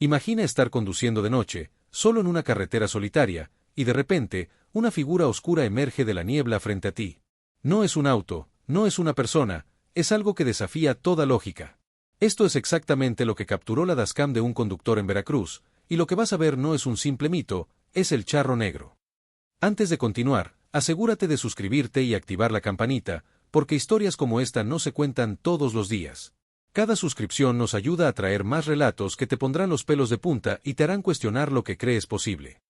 Imagina estar conduciendo de noche, solo en una carretera solitaria, y de repente, una figura oscura emerge de la niebla frente a ti. No es un auto, no es una persona, es algo que desafía toda lógica. Esto es exactamente lo que capturó la dashcam de un conductor en Veracruz, y lo que vas a ver no es un simple mito, es el charro negro. Antes de continuar, asegúrate de suscribirte y activar la campanita, porque historias como esta no se cuentan todos los días. Cada suscripción nos ayuda a traer más relatos que te pondrán los pelos de punta y te harán cuestionar lo que crees posible.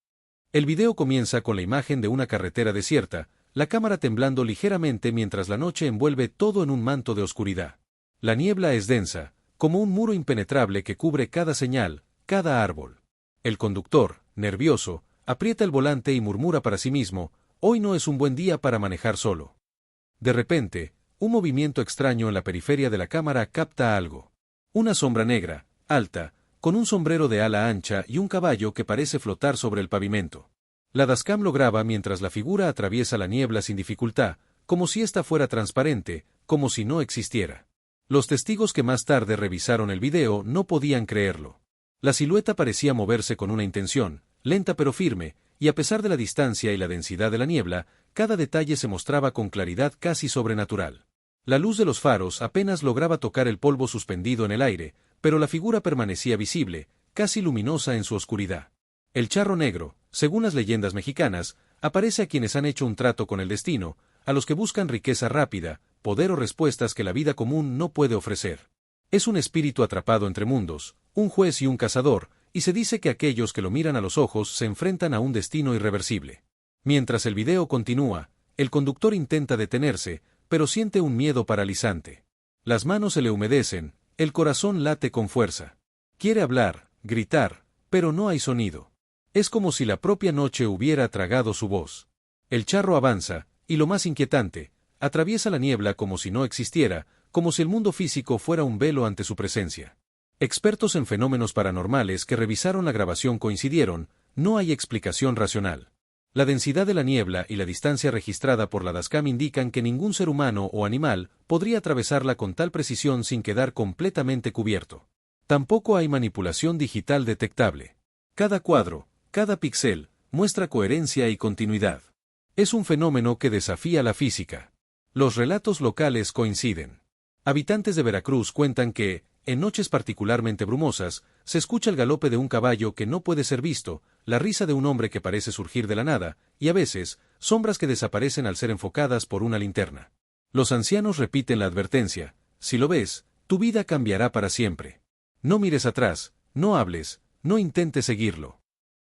El video comienza con la imagen de una carretera desierta, la cámara temblando ligeramente mientras la noche envuelve todo en un manto de oscuridad. La niebla es densa, como un muro impenetrable que cubre cada señal, cada árbol. El conductor, nervioso, aprieta el volante y murmura para sí mismo, hoy no es un buen día para manejar solo. De repente, un movimiento extraño en la periferia de la cámara capta algo. Una sombra negra, alta, con un sombrero de ala ancha y un caballo que parece flotar sobre el pavimento. La dashcam lo graba mientras la figura atraviesa la niebla sin dificultad, como si ésta fuera transparente, como si no existiera. Los testigos que más tarde revisaron el video no podían creerlo. La silueta parecía moverse con una intención, lenta pero firme, y a pesar de la distancia y la densidad de la niebla, cada detalle se mostraba con claridad casi sobrenatural. La luz de los faros apenas lograba tocar el polvo suspendido en el aire, pero la figura permanecía visible, casi luminosa en su oscuridad. El charro negro, según las leyendas mexicanas, aparece a quienes han hecho un trato con el destino, a los que buscan riqueza rápida, poder o respuestas que la vida común no puede ofrecer. Es un espíritu atrapado entre mundos, un juez y un cazador, y se dice que aquellos que lo miran a los ojos se enfrentan a un destino irreversible. Mientras el video continúa, el conductor intenta detenerse, pero siente un miedo paralizante. Las manos se le humedecen, el corazón late con fuerza. Quiere hablar, gritar, pero no hay sonido. Es como si la propia noche hubiera tragado su voz. El charro avanza, y lo más inquietante, atraviesa la niebla como si no existiera, como si el mundo físico fuera un velo ante su presencia. Expertos en fenómenos paranormales que revisaron la grabación coincidieron, no hay explicación racional. La densidad de la niebla y la distancia registrada por la dashcam indican que ningún ser humano o animal podría atravesarla con tal precisión sin quedar completamente cubierto. Tampoco hay manipulación digital detectable. Cada cuadro, cada píxel, muestra coherencia y continuidad. Es un fenómeno que desafía la física. Los relatos locales coinciden. Habitantes de Veracruz cuentan que, en noches particularmente brumosas, se escucha el galope de un caballo que no puede ser visto, la risa de un hombre que parece surgir de la nada, y a veces, sombras que desaparecen al ser enfocadas por una linterna. Los ancianos repiten la advertencia: si lo ves, tu vida cambiará para siempre. No mires atrás, no hables, no intentes seguirlo.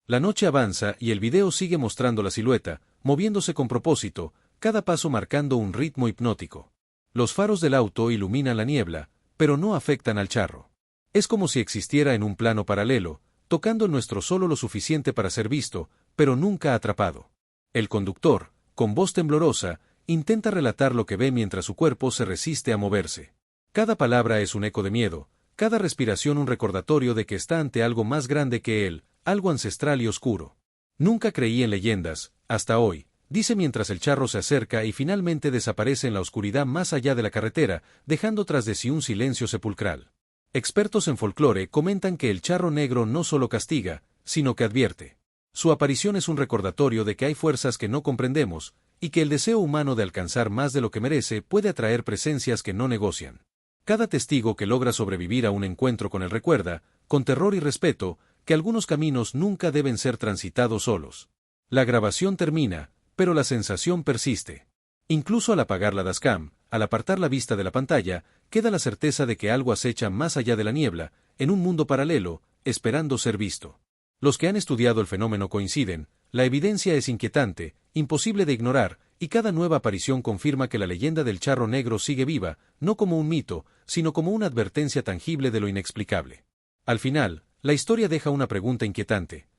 La noche avanza y el video sigue mostrando la silueta, moviéndose con propósito, cada paso marcando un ritmo hipnótico. Los faros del auto iluminan la niebla, pero no afectan al charro. Es como si existiera en un plano paralelo, tocando nuestro solo lo suficiente para ser visto, pero nunca atrapado. El conductor, con voz temblorosa, intenta relatar lo que ve mientras su cuerpo se resiste a moverse. Cada palabra es un eco de miedo, cada respiración un recordatorio de que está ante algo más grande que él, algo ancestral y oscuro. Nunca creí en leyendas, hasta hoy, dice mientras el charro se acerca y finalmente desaparece en la oscuridad más allá de la carretera, dejando tras de sí un silencio sepulcral. Expertos en folclore comentan que el charro negro no solo castiga, sino que advierte. Su aparición es un recordatorio de que hay fuerzas que no comprendemos, y que el deseo humano de alcanzar más de lo que merece puede atraer presencias que no negocian. Cada testigo que logra sobrevivir a un encuentro con él recuerda, con terror y respeto, que algunos caminos nunca deben ser transitados solos. La grabación termina, pero la sensación persiste. Incluso al apagar la dashcam, al apartar la vista de la pantalla, queda la certeza de que algo acecha más allá de la niebla, en un mundo paralelo, esperando ser visto. Los que han estudiado el fenómeno coinciden, la evidencia es inquietante, imposible de ignorar, y cada nueva aparición confirma que la leyenda del charro negro sigue viva, no como un mito, sino como una advertencia tangible de lo inexplicable. Al final, la historia deja una pregunta inquietante.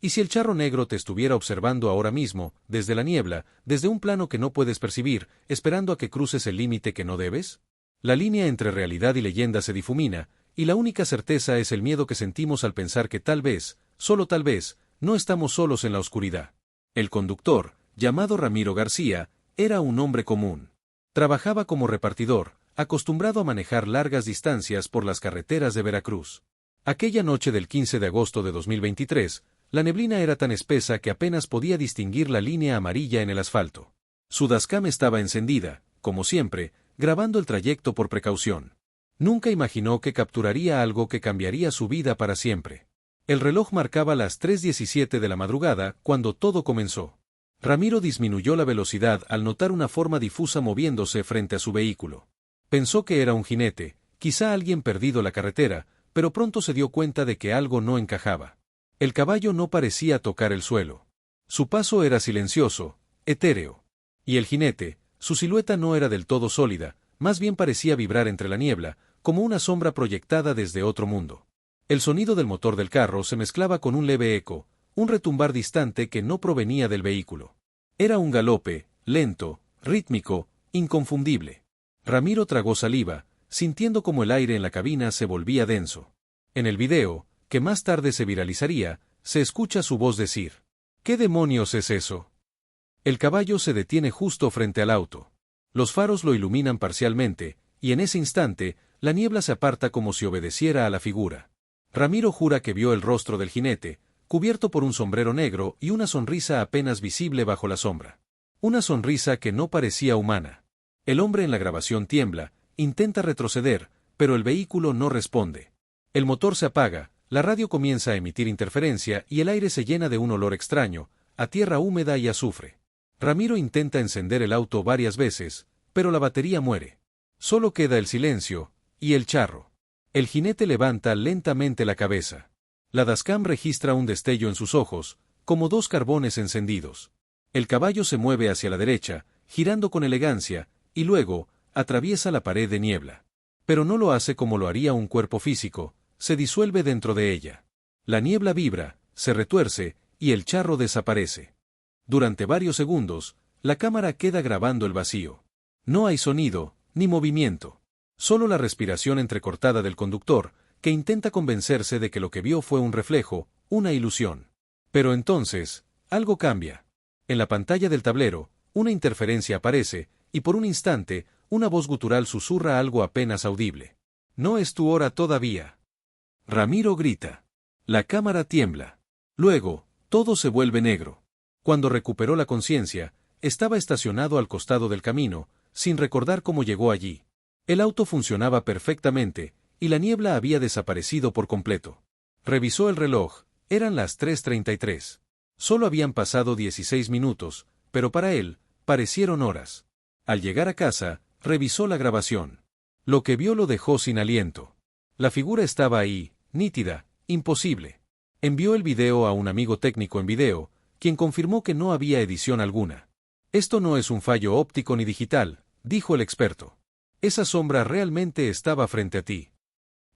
¿Y si el charro negro te estuviera observando ahora mismo, desde la niebla, desde un plano que no puedes percibir, esperando a que cruces el límite que no debes? La línea entre realidad y leyenda se difumina, y la única certeza es el miedo que sentimos al pensar que tal vez, solo tal vez, no estamos solos en la oscuridad. El conductor, llamado Ramiro García, era un hombre común. Trabajaba como repartidor, acostumbrado a manejar largas distancias por las carreteras de Veracruz. Aquella noche del 15 de agosto de 2023, la neblina era tan espesa que apenas podía distinguir la línea amarilla en el asfalto. Su dashcam estaba encendida, como siempre, grabando el trayecto por precaución. Nunca imaginó que capturaría algo que cambiaría su vida para siempre. El reloj marcaba las 3:17 de la madrugada cuando todo comenzó. Ramiro disminuyó la velocidad al notar una forma difusa moviéndose frente a su vehículo. Pensó que era un jinete, quizá alguien perdido la carretera, pero pronto se dio cuenta de que algo no encajaba. El caballo no parecía tocar el suelo. Su paso era silencioso, etéreo. Y el jinete, su silueta no era del todo sólida, más bien parecía vibrar entre la niebla, como una sombra proyectada desde otro mundo. El sonido del motor del carro se mezclaba con un leve eco, un retumbar distante que no provenía del vehículo. Era un galope, lento, rítmico, inconfundible. Ramiro tragó saliva, sintiendo como el aire en la cabina se volvía denso. En el video, que más tarde se viralizaría, se escucha su voz decir: ¿Qué demonios es eso? El caballo se detiene justo frente al auto. Los faros lo iluminan parcialmente, y en ese instante, la niebla se aparta como si obedeciera a la figura. Ramiro jura que vio el rostro del jinete, cubierto por un sombrero negro y una sonrisa apenas visible bajo la sombra. Una sonrisa que no parecía humana. El hombre en la grabación tiembla, intenta retroceder, pero el vehículo no responde. El motor se apaga, la radio comienza a emitir interferencia y el aire se llena de un olor extraño, a tierra húmeda y azufre. Ramiro intenta encender el auto varias veces, pero la batería muere. Solo queda el silencio, y el charro. El jinete levanta lentamente la cabeza. La dashcam registra un destello en sus ojos, como dos carbones encendidos. El caballo se mueve hacia la derecha, girando con elegancia, y luego, atraviesa la pared de niebla. Pero no lo hace como lo haría un cuerpo físico, se disuelve dentro de ella. La niebla vibra, se retuerce, y el charro desaparece. Durante varios segundos, la cámara queda grabando el vacío. No hay sonido, ni movimiento. Solo la respiración entrecortada del conductor, que intenta convencerse de que lo que vio fue un reflejo, una ilusión. Pero entonces, algo cambia. En la pantalla del tablero, una interferencia aparece, y por un instante, una voz gutural susurra algo apenas audible. «No es tu hora todavía». Ramiro grita. La cámara tiembla. Luego, todo se vuelve negro. Cuando recuperó la conciencia, estaba estacionado al costado del camino, sin recordar cómo llegó allí. El auto funcionaba perfectamente, y la niebla había desaparecido por completo. Revisó el reloj, eran las 3:33. Solo habían pasado 16 minutos, pero para él, parecieron horas. Al llegar a casa, revisó la grabación. Lo que vio lo dejó sin aliento. La figura estaba ahí, nítida, imposible. Envió el video a un amigo técnico en video, quien confirmó que no había edición alguna. «Esto no es un fallo óptico ni digital», dijo el experto. «Esa sombra realmente estaba frente a ti».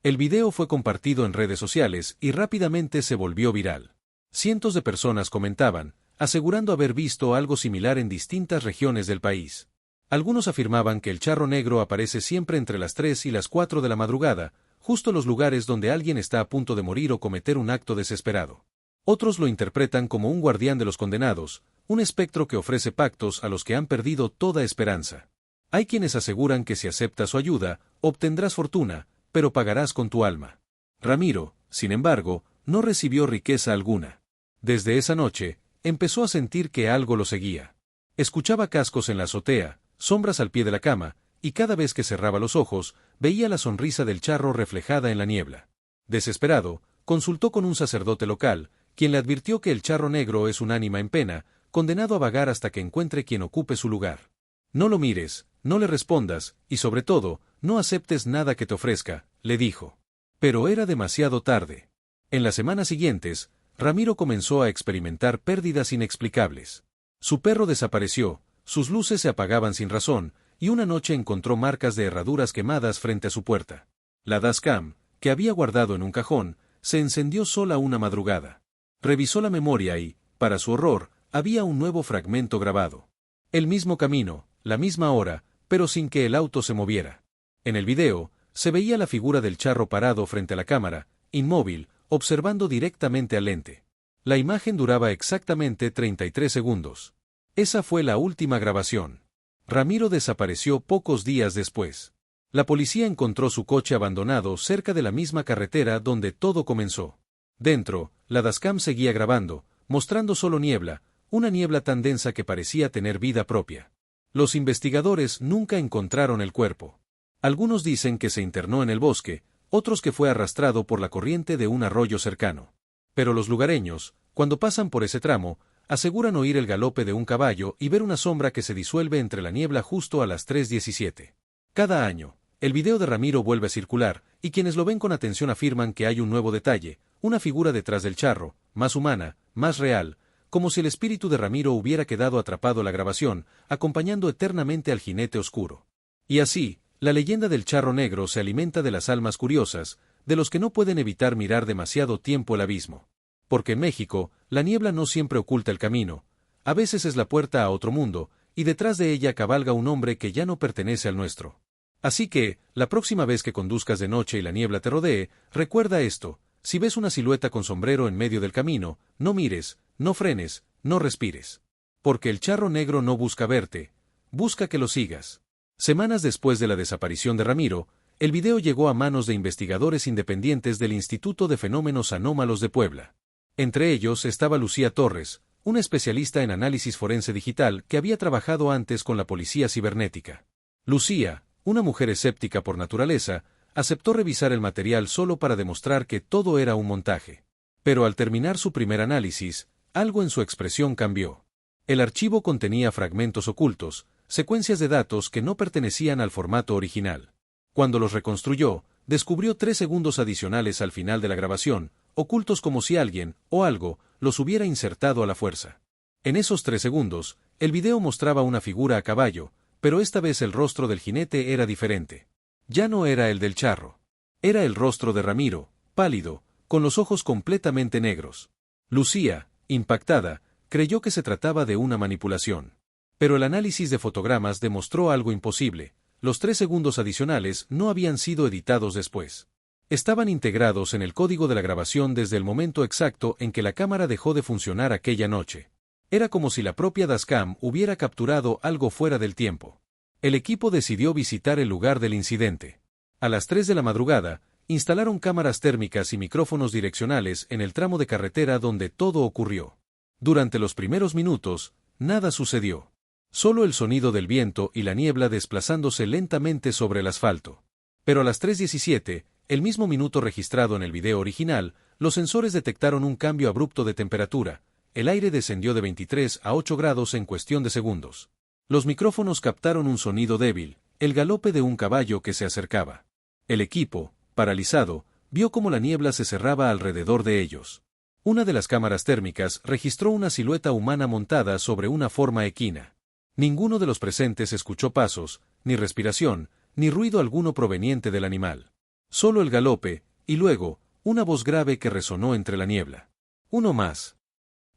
El video fue compartido en redes sociales y rápidamente se volvió viral. Cientos de personas comentaban, asegurando haber visto algo similar en distintas regiones del país. Algunos afirmaban que el charro negro aparece siempre entre las 3 y las 4 de la madrugada, justo en los lugares donde alguien está a punto de morir o cometer un acto desesperado. Otros lo interpretan como un guardián de los condenados, un espectro que ofrece pactos a los que han perdido toda esperanza. Hay quienes aseguran que si aceptas su ayuda, obtendrás fortuna, pero pagarás con tu alma. Ramiro, sin embargo, no recibió riqueza alguna. Desde esa noche, empezó a sentir que algo lo seguía. Escuchaba cascos en la azotea, sombras al pie de la cama, y cada vez que cerraba los ojos, veía la sonrisa del charro reflejada en la niebla. Desesperado, consultó con un sacerdote local, quien le advirtió que el charro negro es un ánima en pena, condenado a vagar hasta que encuentre quien ocupe su lugar. No lo mires, no le respondas, y sobre todo, no aceptes nada que te ofrezca, le dijo. Pero era demasiado tarde. En las semanas siguientes, Ramiro comenzó a experimentar pérdidas inexplicables. Su perro desapareció, sus luces se apagaban sin razón, y una noche encontró marcas de herraduras quemadas frente a su puerta. La dashcam, que había guardado en un cajón, se encendió sola una madrugada. Revisó la memoria y, para su horror, había un nuevo fragmento grabado. El mismo camino, la misma hora, pero sin que el auto se moviera. En el video, se veía la figura del charro parado frente a la cámara, inmóvil, observando directamente al lente. La imagen duraba exactamente 33 segundos. Esa fue la última grabación. Ramiro desapareció pocos días después. La policía encontró su coche abandonado cerca de la misma carretera donde todo comenzó. Dentro, la Dashcam seguía grabando, mostrando solo niebla, una niebla tan densa que parecía tener vida propia. Los investigadores nunca encontraron el cuerpo. Algunos dicen que se internó en el bosque, otros que fue arrastrado por la corriente de un arroyo cercano. Pero los lugareños, cuando pasan por ese tramo, aseguran oír el galope de un caballo y ver una sombra que se disuelve entre la niebla justo a las 3:17. Cada año, el video de Ramiro vuelve a circular, y quienes lo ven con atención afirman que hay un nuevo detalle, una figura detrás del charro, más humana, más real, como si el espíritu de Ramiro hubiera quedado atrapado en la grabación, acompañando eternamente al jinete oscuro. Y así, la leyenda del charro negro se alimenta de las almas curiosas, de los que no pueden evitar mirar demasiado tiempo el abismo. Porque en México, la niebla no siempre oculta el camino, a veces es la puerta a otro mundo, y detrás de ella cabalga un hombre que ya no pertenece al nuestro. Así que, la próxima vez que conduzcas de noche y la niebla te rodee, recuerda esto: si ves una silueta con sombrero en medio del camino, no mires, no frenes, no respires. Porque el charro negro no busca verte, busca que lo sigas. Semanas después de la desaparición de Ramiro, el video llegó a manos de investigadores independientes del Instituto de Fenómenos Anómalos de Puebla. Entre ellos estaba Lucía Torres, una especialista en análisis forense digital que había trabajado antes con la policía cibernética. Lucía, una mujer escéptica por naturaleza, aceptó revisar el material solo para demostrar que todo era un montaje. Pero al terminar su primer análisis, algo en su expresión cambió. El archivo contenía fragmentos ocultos, secuencias de datos que no pertenecían al formato original. Cuando los reconstruyó, descubrió 3 segundos adicionales al final de la grabación, ocultos como si alguien, o algo, los hubiera insertado a la fuerza. En esos 3 segundos, el video mostraba una figura a caballo, pero esta vez el rostro del jinete era diferente. Ya no era el del charro. Era el rostro de Ramiro, pálido, con los ojos completamente negros. Lucía, impactada, creyó que se trataba de una manipulación. Pero el análisis de fotogramas demostró algo imposible: los 3 segundos adicionales no habían sido editados después. Estaban integrados en el código de la grabación desde el momento exacto en que la cámara dejó de funcionar aquella noche. Era como si la propia Dashcam hubiera capturado algo fuera del tiempo. El equipo decidió visitar el lugar del incidente. A las 3 de la madrugada, instalaron cámaras térmicas y micrófonos direccionales en el tramo de carretera donde todo ocurrió. Durante los primeros minutos, nada sucedió. Solo el sonido del viento y la niebla desplazándose lentamente sobre el asfalto. Pero a las 3:17, el mismo minuto registrado en el video original, los sensores detectaron un cambio abrupto de temperatura. El aire descendió de 23 a 8 grados en cuestión de segundos. Los micrófonos captaron un sonido débil, el galope de un caballo que se acercaba. El equipo, paralizado, vio cómo la niebla se cerraba alrededor de ellos. Una de las cámaras térmicas registró una silueta humana montada sobre una forma equina. Ninguno de los presentes escuchó pasos, ni respiración, ni ruido alguno proveniente del animal. Solo el galope, y luego, una voz grave que resonó entre la niebla. Uno más.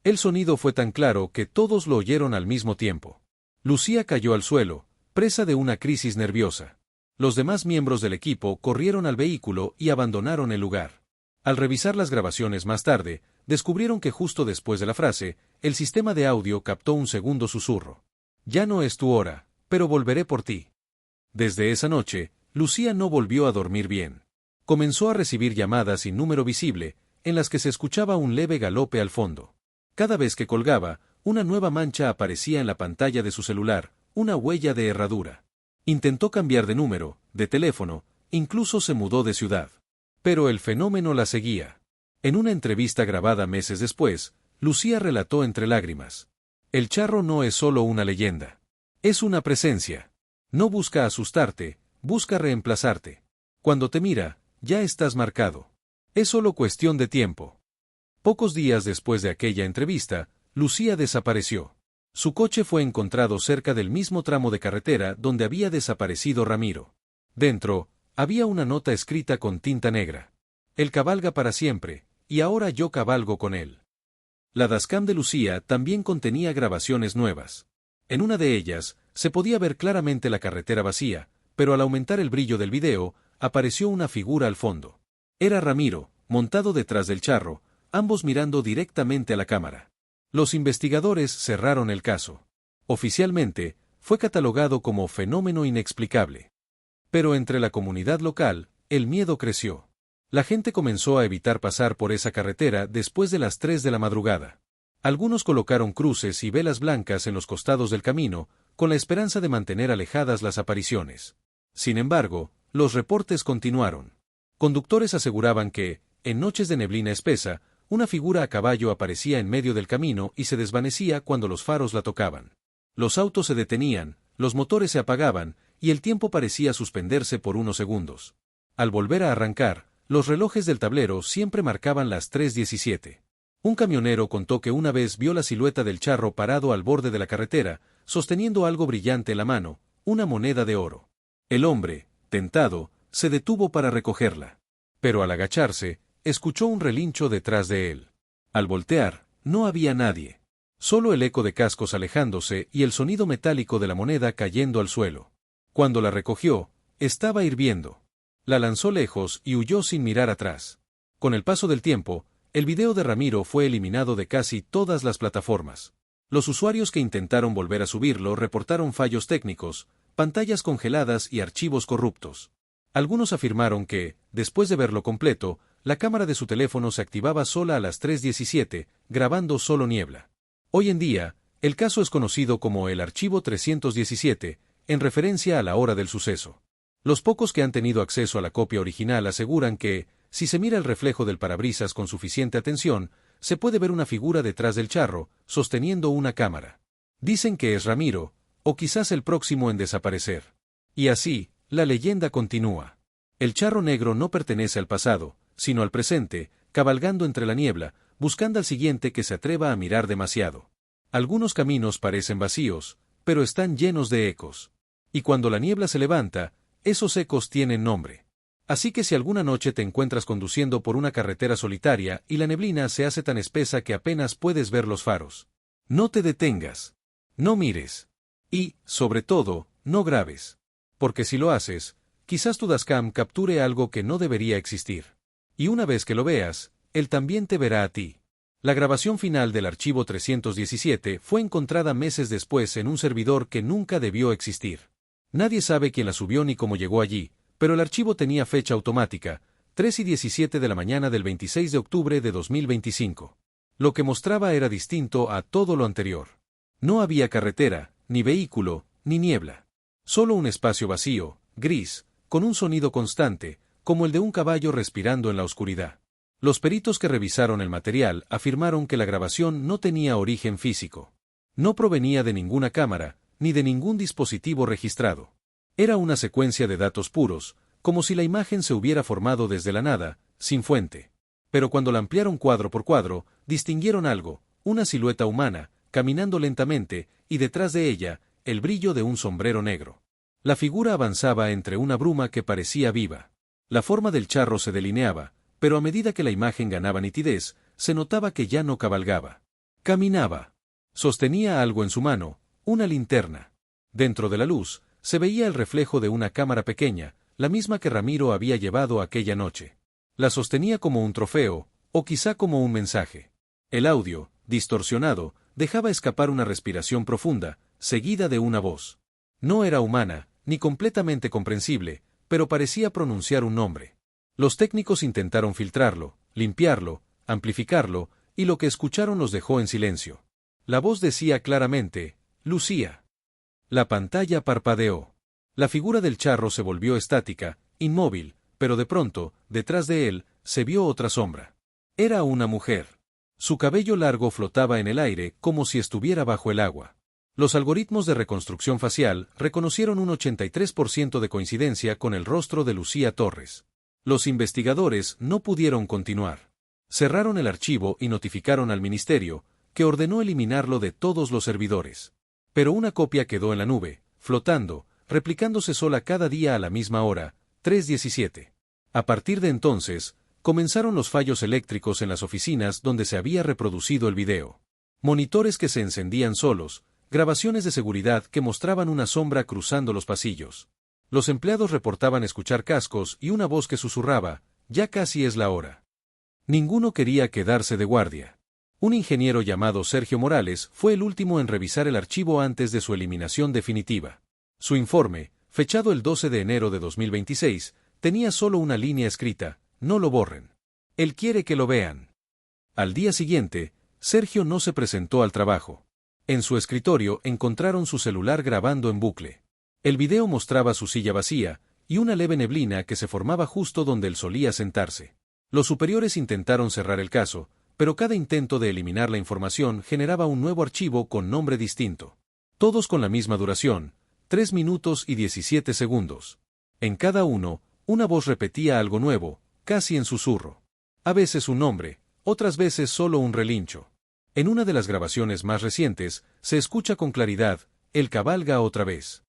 El sonido fue tan claro que todos lo oyeron al mismo tiempo. Lucía cayó al suelo, presa de una crisis nerviosa. Los demás miembros del equipo corrieron al vehículo y abandonaron el lugar. Al revisar las grabaciones más tarde, descubrieron que justo después de la frase, el sistema de audio captó un segundo susurro. Ya no es tu hora, pero volveré por ti. Desde esa noche, Lucía no volvió a dormir bien. Comenzó a recibir llamadas sin número visible, en las que se escuchaba un leve galope al fondo. Cada vez que colgaba, una nueva mancha aparecía en la pantalla de su celular, una huella de herradura. Intentó cambiar de número, de teléfono, incluso se mudó de ciudad. Pero el fenómeno la seguía. En una entrevista grabada meses después, Lucía relató entre lágrimas: el charro no es solo una leyenda. Es una presencia. No busca asustarte, busca reemplazarte. Cuando te mira, ya estás marcado. Es solo cuestión de tiempo. Pocos días después de aquella entrevista, Lucía desapareció. Su coche fue encontrado cerca del mismo tramo de carretera donde había desaparecido Ramiro. Dentro, había una nota escrita con tinta negra. Él cabalga para siempre, y ahora yo cabalgo con él. La Dashcam de Lucía también contenía grabaciones nuevas. En una de ellas, se podía ver claramente la carretera vacía, pero al aumentar el brillo del video, apareció una figura al fondo. Era Ramiro, montado detrás del charro, ambos mirando directamente a la cámara. Los investigadores cerraron el caso. Oficialmente, fue catalogado como fenómeno inexplicable. Pero entre la comunidad local, el miedo creció. La gente comenzó a evitar pasar por esa carretera después de las 3 de la madrugada. Algunos colocaron cruces y velas blancas en los costados del camino, con la esperanza de mantener alejadas las apariciones. Sin embargo, los reportes continuaron. Conductores aseguraban que, en noches de neblina espesa, una figura a caballo aparecía en medio del camino y se desvanecía cuando los faros la tocaban. Los autos se detenían, los motores se apagaban, y el tiempo parecía suspenderse por unos segundos. Al volver a arrancar, los relojes del tablero siempre marcaban las 3:17. Un camionero contó que una vez vio la silueta del charro parado al borde de la carretera, sosteniendo algo brillante en la mano, una moneda de oro. El hombre, tentado, se detuvo para recogerla. Pero al agacharse, escuchó un relincho detrás de él. Al voltear, no había nadie. Solo el eco de cascos alejándose y el sonido metálico de la moneda cayendo al suelo. Cuando la recogió, estaba hirviendo. La lanzó lejos y huyó sin mirar atrás. Con el paso del tiempo, el video de Ramiro fue eliminado de casi todas las plataformas. Los usuarios que intentaron volver a subirlo reportaron fallos técnicos, pantallas congeladas y archivos corruptos. Algunos afirmaron que, después de verlo completo, la cámara de su teléfono se activaba sola a las 3:17, grabando solo niebla. Hoy en día, el caso es conocido como el archivo 317, en referencia a la hora del suceso. Los pocos que han tenido acceso a la copia original aseguran que, si se mira el reflejo del parabrisas con suficiente atención, se puede ver una figura detrás del charro, sosteniendo una cámara. Dicen que es Ramiro, o quizás el próximo en desaparecer. Y así, la leyenda continúa. El charro negro no pertenece al pasado, sino al presente, cabalgando entre la niebla, buscando al siguiente que se atreva a mirar demasiado. Algunos caminos parecen vacíos, pero están llenos de ecos. Y cuando la niebla se levanta, esos ecos tienen nombre. Así que si alguna noche te encuentras conduciendo por una carretera solitaria y la neblina se hace tan espesa que apenas puedes ver los faros, no te detengas. No mires. Y, sobre todo, no grabes. Porque si lo haces, quizás tu dashcam capture algo que no debería existir. Y una vez que lo veas, él también te verá a ti. La grabación final del archivo 317 fue encontrada meses después en un servidor que nunca debió existir. Nadie sabe quién la subió ni cómo llegó allí, pero el archivo tenía fecha automática, 3:17 de la mañana del 26 de octubre de 2025. Lo que mostraba era distinto a todo lo anterior. No había carretera, ni vehículo, ni niebla. Solo un espacio vacío, gris, con un sonido constante, como el de un caballo respirando en la oscuridad. Los peritos que revisaron el material afirmaron que la grabación no tenía origen físico. No provenía de ninguna cámara, ni de ningún dispositivo registrado. Era una secuencia de datos puros, como si la imagen se hubiera formado desde la nada, sin fuente. Pero cuando la ampliaron cuadro por cuadro, distinguieron algo, una silueta humana, caminando lentamente, y detrás de ella, el brillo de un sombrero negro. La figura avanzaba entre una bruma que parecía viva. La forma del charro se delineaba, pero a medida que la imagen ganaba nitidez, se notaba que ya no cabalgaba. Caminaba. Sostenía algo en su mano, una linterna. Dentro de la luz, se veía el reflejo de una cámara pequeña, la misma que Ramiro había llevado aquella noche. La sostenía como un trofeo, o quizá como un mensaje. El audio, distorsionado, dejaba escapar una respiración profunda, seguida de una voz. No era humana, ni completamente comprensible, pero parecía pronunciar un nombre. Los técnicos intentaron filtrarlo, limpiarlo, amplificarlo, y lo que escucharon los dejó en silencio. La voz decía claramente, Lucía. La pantalla parpadeó. La figura del charro se volvió estática, inmóvil, pero de pronto, detrás de él, se vio otra sombra. Era una mujer. Su cabello largo flotaba en el aire como si estuviera bajo el agua. Los algoritmos de reconstrucción facial reconocieron un 83% de coincidencia con el rostro de Lucía Torres. Los investigadores no pudieron continuar. Cerraron el archivo y notificaron al ministerio, que ordenó eliminarlo de todos los servidores. Pero una copia quedó en la nube, flotando, replicándose sola cada día a la misma hora, 3:17. A partir de entonces, comenzaron los fallos eléctricos en las oficinas donde se había reproducido el video. Monitores que se encendían solos, grabaciones de seguridad que mostraban una sombra cruzando los pasillos. Los empleados reportaban escuchar cascos y una voz que susurraba, ya casi es la hora. Ninguno quería quedarse de guardia. Un ingeniero llamado Sergio Morales fue el último en revisar el archivo antes de su eliminación definitiva. Su informe, fechado el 12 de enero de 2026, tenía solo una línea escrita: no lo borren. Él quiere que lo vean. Al día siguiente, Sergio no se presentó al trabajo. En su escritorio encontraron su celular grabando en bucle. El video mostraba su silla vacía y una leve neblina que se formaba justo donde él solía sentarse. Los superiores intentaron cerrar el caso, pero cada intento de eliminar la información generaba un nuevo archivo con nombre distinto. Todos con la misma duración, 3 minutos y 17 segundos. En cada uno, una voz repetía algo nuevo, casi en susurro. A veces un nombre, otras veces solo un relincho. En una de las grabaciones más recientes, se escucha con claridad: él cabalga otra vez.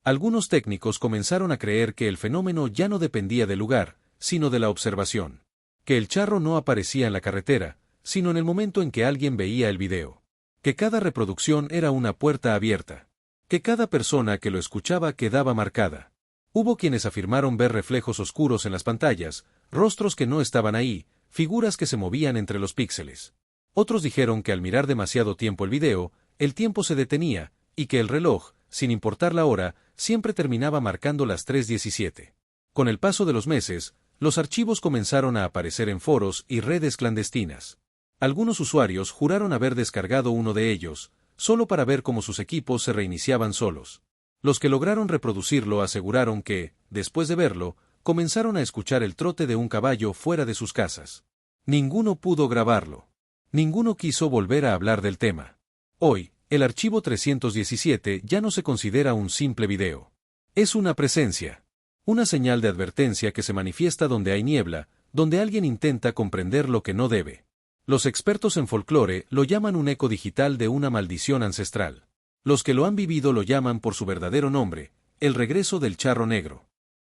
Algunos técnicos comenzaron a creer que el fenómeno ya no dependía del lugar, sino de la observación. Que el charro no aparecía en la carretera, sino en el momento en que alguien veía el video. Que cada reproducción era una puerta abierta. Que cada persona que lo escuchaba quedaba marcada. Hubo quienes afirmaron ver reflejos oscuros en las pantallas, rostros que no estaban ahí, figuras que se movían entre los píxeles. Otros dijeron que al mirar demasiado tiempo el video, el tiempo se detenía, y que el reloj, sin importar la hora, siempre terminaba marcando las 3:17. Con el paso de los meses, los archivos comenzaron a aparecer en foros y redes clandestinas. Algunos usuarios juraron haber descargado uno de ellos, solo para ver cómo sus equipos se reiniciaban solos. Los que lograron reproducirlo aseguraron que, después de verlo, comenzaron a escuchar el trote de un caballo fuera de sus casas. Ninguno pudo grabarlo. Ninguno quiso volver a hablar del tema. Hoy, el archivo 317 ya no se considera un simple video. Es una presencia. Una señal de advertencia que se manifiesta donde hay niebla, donde alguien intenta comprender lo que no debe. Los expertos en folclore lo llaman un eco digital de una maldición ancestral. Los que lo han vivido lo llaman por su verdadero nombre: el regreso del charro negro.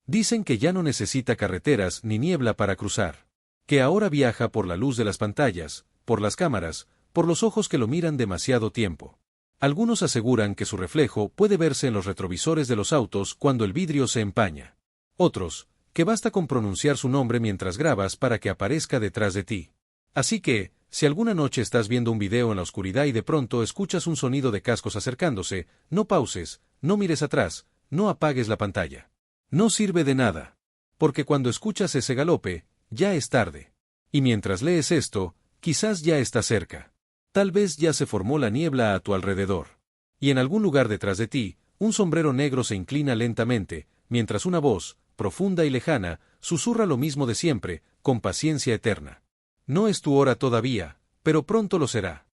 Dicen que ya no necesita carreteras ni niebla para cruzar. Que ahora viaja por la luz de las pantallas, por las cámaras, por los ojos que lo miran demasiado tiempo. Algunos aseguran que su reflejo puede verse en los retrovisores de los autos cuando el vidrio se empaña. Otros, que basta con pronunciar su nombre mientras grabas para que aparezca detrás de ti. Así que, si alguna noche estás viendo un video en la oscuridad y de pronto escuchas un sonido de cascos acercándose, no pauses, no mires atrás, no apagues la pantalla. No sirve de nada. Porque cuando escuchas ese galope, ya es tarde. Y mientras lees esto, quizás ya está cerca. Tal vez ya se formó la niebla a tu alrededor. Y en algún lugar detrás de ti, un sombrero negro se inclina lentamente, mientras una voz, profunda y lejana, susurra lo mismo de siempre, con paciencia eterna. No es tu hora todavía, pero pronto lo será.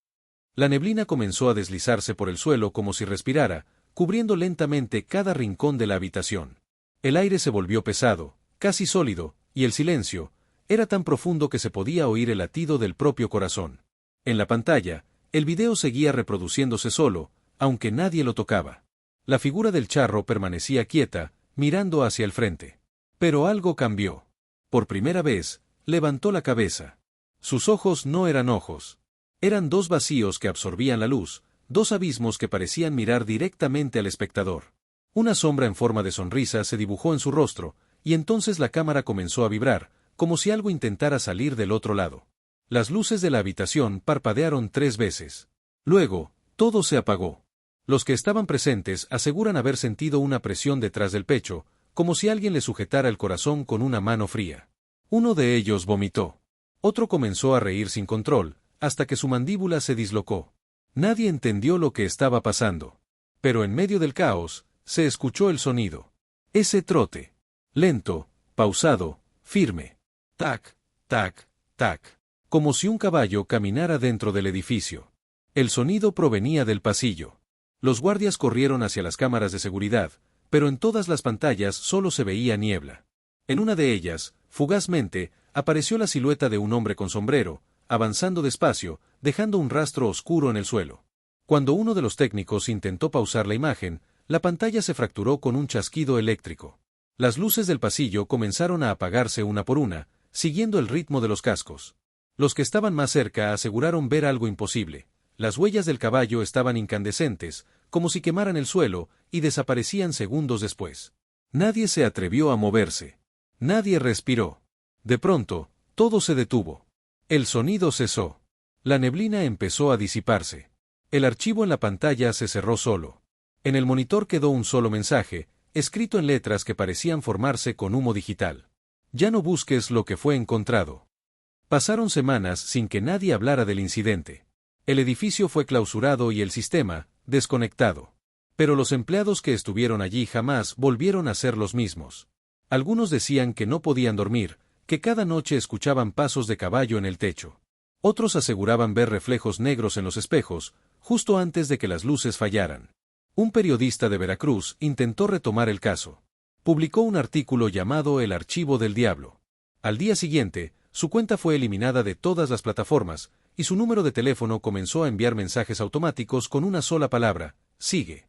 La neblina comenzó a deslizarse por el suelo como si respirara, cubriendo lentamente cada rincón de la habitación. El aire se volvió pesado, casi sólido, y el silencio era tan profundo que se podía oír el latido del propio corazón. En la pantalla, el video seguía reproduciéndose solo, aunque nadie lo tocaba. La figura del charro permanecía quieta, mirando hacia el frente. Pero algo cambió. Por primera vez, levantó la cabeza. Sus ojos no eran ojos. Eran dos vacíos que absorbían la luz, dos abismos que parecían mirar directamente al espectador. Una sombra en forma de sonrisa se dibujó en su rostro, y entonces la cámara comenzó a vibrar, como si algo intentara salir del otro lado. Las luces de la habitación parpadearon 3 veces. Luego, todo se apagó. Los que estaban presentes aseguran haber sentido una presión detrás del pecho, como si alguien le sujetara el corazón con una mano fría. Uno de ellos vomitó. Otro comenzó a reír sin control, hasta que su mandíbula se dislocó. Nadie entendió lo que estaba pasando. Pero en medio del caos, se escuchó el sonido. Ese trote. Lento, pausado, firme. Tac, tac, tac. Como si un caballo caminara dentro del edificio. El sonido provenía del pasillo. Los guardias corrieron hacia las cámaras de seguridad, pero en todas las pantallas solo se veía niebla. En una de ellas, fugazmente, apareció la silueta de un hombre con sombrero, avanzando despacio, dejando un rastro oscuro en el suelo. Cuando uno de los técnicos intentó pausar la imagen, la pantalla se fracturó con un chasquido eléctrico. Las luces del pasillo comenzaron a apagarse una por una, siguiendo el ritmo de los cascos. Los que estaban más cerca aseguraron ver algo imposible. Las huellas del caballo estaban incandescentes, como si quemaran el suelo, y desaparecían segundos después. Nadie se atrevió a moverse. Nadie respiró. De pronto, todo se detuvo. El sonido cesó. La neblina empezó a disiparse. El archivo en la pantalla se cerró solo. En el monitor quedó un solo mensaje: escrito en letras que parecían formarse con humo digital. Ya no busques lo que fue encontrado. Pasaron semanas sin que nadie hablara del incidente. El edificio fue clausurado y el sistema, desconectado. Pero los empleados que estuvieron allí jamás volvieron a ser los mismos. Algunos decían que no podían dormir, que cada noche escuchaban pasos de caballo en el techo. Otros aseguraban ver reflejos negros en los espejos, justo antes de que las luces fallaran. Un periodista de Veracruz intentó retomar el caso. Publicó un artículo llamado El Archivo del Diablo. Al día siguiente, su cuenta fue eliminada de todas las plataformas, y su número de teléfono comenzó a enviar mensajes automáticos con una sola palabra: sigue.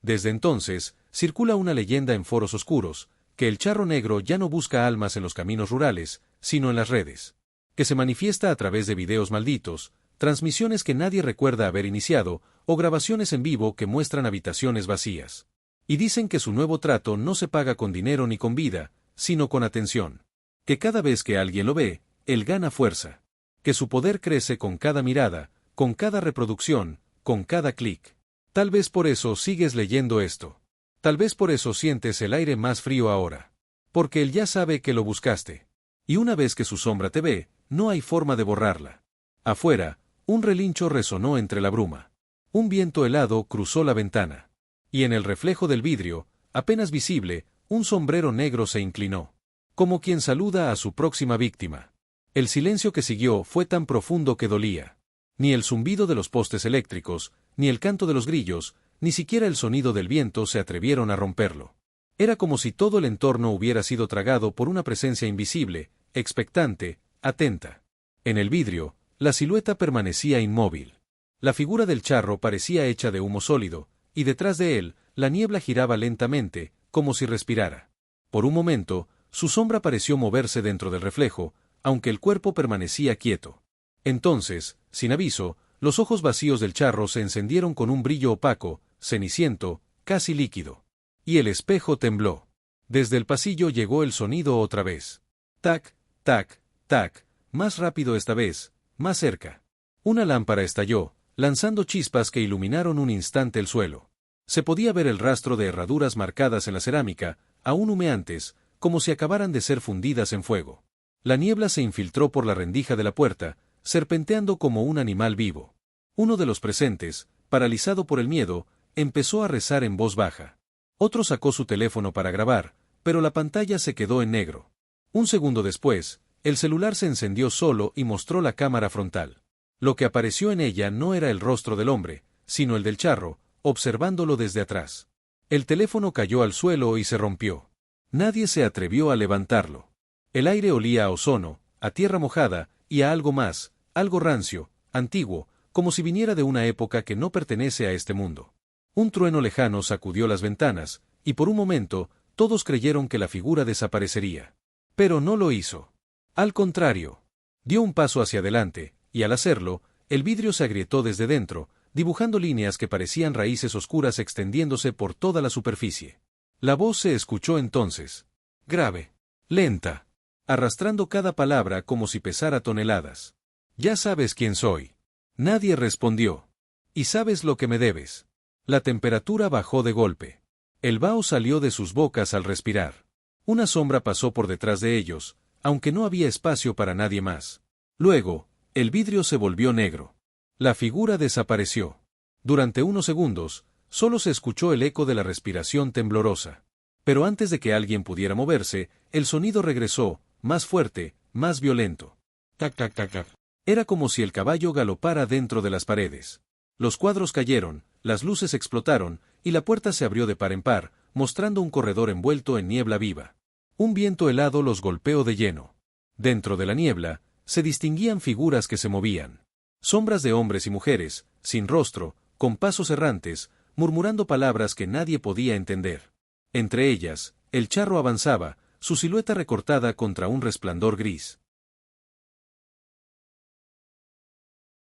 Desde entonces, circula una leyenda en foros oscuros, que el charro negro ya no busca almas en los caminos rurales, sino en las redes. Que se manifiesta a través de videos malditos, transmisiones que nadie recuerda haber iniciado, o grabaciones en vivo que muestran habitaciones vacías. Y dicen que su nuevo trato no se paga con dinero ni con vida, sino con atención. Que cada vez que alguien lo ve, él gana fuerza. Que su poder crece con cada mirada, con cada reproducción, con cada clic. Tal vez por eso sigues leyendo esto. Tal vez por eso sientes el aire más frío ahora. Porque él ya sabe que lo buscaste. Y una vez que su sombra te ve, no hay forma de borrarla. Afuera, un relincho resonó entre la bruma. Un viento helado cruzó la ventana. Y en el reflejo del vidrio, apenas visible, un sombrero negro se inclinó. Como quien saluda a su próxima víctima. El silencio que siguió fue tan profundo que dolía. Ni el zumbido de los postes eléctricos, ni el canto de los grillos, ni siquiera el sonido del viento se atrevieron a romperlo. Era como si todo el entorno hubiera sido tragado por una presencia invisible, expectante, atenta. En el vidrio, la silueta permanecía inmóvil. La figura del charro parecía hecha de humo sólido, y detrás de él, la niebla giraba lentamente, como si respirara. Por un momento, su sombra pareció moverse dentro del reflejo, aunque el cuerpo permanecía quieto. Entonces, sin aviso, los ojos vacíos del charro se encendieron con un brillo opaco, ceniciento, casi líquido. Y el espejo tembló. Desde el pasillo llegó el sonido otra vez. Tac, tac, tac, más rápido esta vez, más cerca. Una lámpara estalló, lanzando chispas que iluminaron un instante el suelo. Se podía ver el rastro de herraduras marcadas en la cerámica, aún humeantes, como si acabaran de ser fundidas en fuego. La niebla se infiltró por la rendija de la puerta, serpenteando como un animal vivo. Uno de los presentes, paralizado por el miedo, empezó a rezar en voz baja. Otro sacó su teléfono para grabar, pero la pantalla se quedó en negro. Un segundo después, el celular se encendió solo y mostró la cámara frontal. Lo que apareció en ella no era el rostro del hombre, sino el del charro, observándolo desde atrás. El teléfono cayó al suelo y se rompió. Nadie se atrevió a levantarlo. El aire olía a ozono, a tierra mojada, y a algo más, algo rancio, antiguo, como si viniera de una época que no pertenece a este mundo. Un trueno lejano sacudió las ventanas, y por un momento, todos creyeron que la figura desaparecería. Pero no lo hizo. Al contrario, dio un paso hacia adelante, y al hacerlo, el vidrio se agrietó desde dentro, dibujando líneas que parecían raíces oscuras extendiéndose por toda la superficie. La voz se escuchó entonces. Grave. Lenta. Arrastrando cada palabra como si pesara toneladas. Ya sabes quién soy. Nadie respondió. Y sabes lo que me debes. La temperatura bajó de golpe. El vaho salió de sus bocas al respirar. Una sombra pasó por detrás de ellos, aunque no había espacio para nadie más. Luego, el vidrio se volvió negro. La figura desapareció. Durante unos segundos, solo se escuchó el eco de la respiración temblorosa. Pero antes de que alguien pudiera moverse, el sonido regresó, más fuerte, más violento. Tac, tac, tac, tac. Era como si el caballo galopara dentro de las paredes. Los cuadros cayeron, las luces explotaron, y la puerta se abrió de par en par, mostrando un corredor envuelto en niebla viva. Un viento helado los golpeó de lleno. Dentro de la niebla, se distinguían figuras que se movían. Sombras de hombres y mujeres, sin rostro, con pasos errantes, murmurando palabras que nadie podía entender. Entre ellas, el charro avanzaba, su silueta recortada contra un resplandor gris.